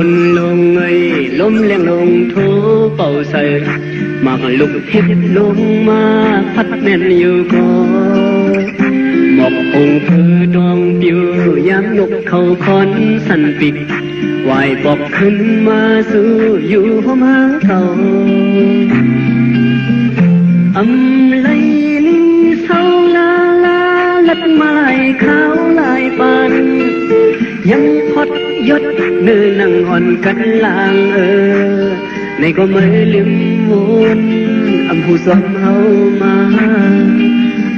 คนลงấy lốm len lông thố bầu sợi mặc lục thiết lông ma phát men yêu có một hồng thư đong tiêu giám nục khâu khón săn vịt hoài bọc khấn ma sư dù hôm háng thầu âm lấy linh sau la la lật mai khao lại bànยังพอดยศเนื้อนังอ่อนกันลางในก็ไม่ลืมวนอำผู้สมเฮามา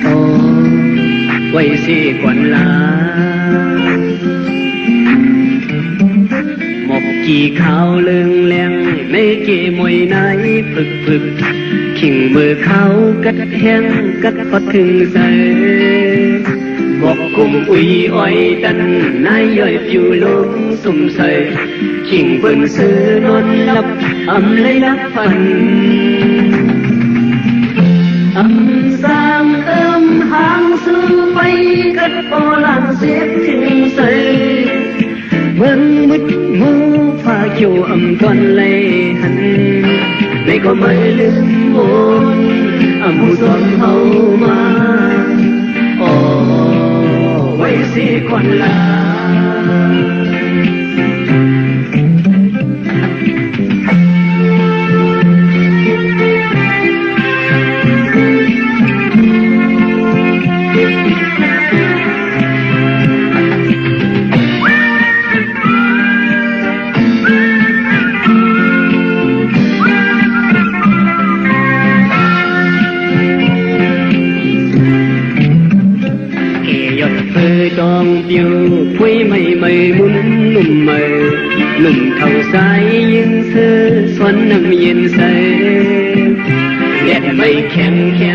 โอ้ไว้สิกวนลาหมกกี่ข้าวเลืองแรงในเกมวยไหนฝึกขิงมือเขากัดแห้งกัดพอถึงใส่บอกกุมอุยอ้อยดันนายย่อยผิวลมสุ่มใส่ขิงเบิ่งซื้อนอนลับอำเลยลับฝันอำสร้างหางซื้อไปกัดปอหลังเสียถึงใส่เบิ่งมุดมูผ้าเขียวอำตอนเลยหันในก็ไม่ลืมวนอำผู้สอนเฮามาไว้สิคนลาดองเดียวคุยไม่มุนนุ่มเมยหนุ่มเท่าสายยินเสื้อสวนน้ำเย็นใสแดดไม่แข็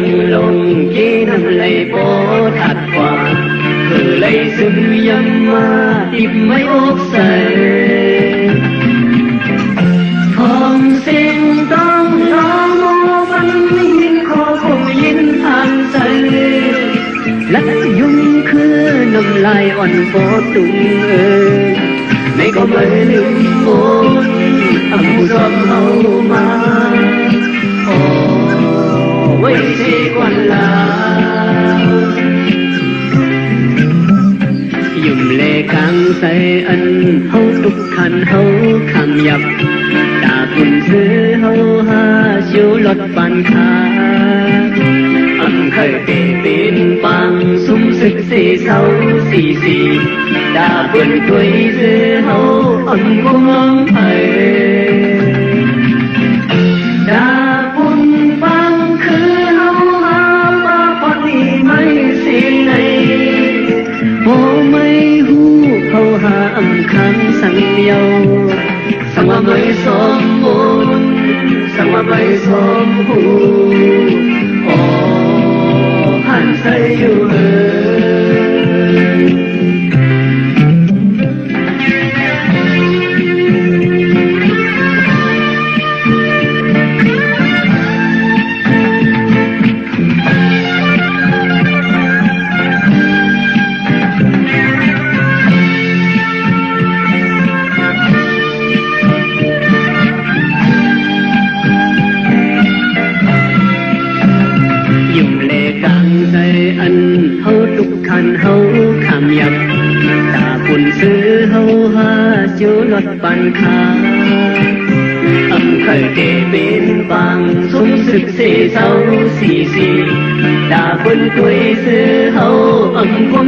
งลงกีน้ำไหลโปถัดกว่าคือไหลซึมยำมาติบไม่อกใสทองเสียงต้องร้องโมบันยินขอคงยินทางใจลัดยุ่งคือน้ำลายอ่อนโปตุงในก็ไม่ลืมโอนอำผู้สมเฮามาโอ้ไว้สิกวนลายุ่มเลกังใส่อันเฮาทุกขันเฮาคำยับตาคุณซื้อเฮาหาชิวลดปันขาอำเคยเป็นปังสุมศึกสีเศร้าสีดาบนถวยซื้อเฮาอำก็มองไปดาบุญปังคือเฮาหาปาปอนีไม่สิไหนโอ้ไม่หูเฮาหาอำคังสังเยาสังว่าไม่สมบูรณ์สังว่าไม่สมบูรณ์หันใส่อยู่อันเฮาทุกขันเฮาคำยับตาปุ่นซื้อเฮาหาจิวลดปันขาอำเคยเป็นบางสมศึกเสเศร้าสีดาปุ่นถวยซื้อเฮาอำก็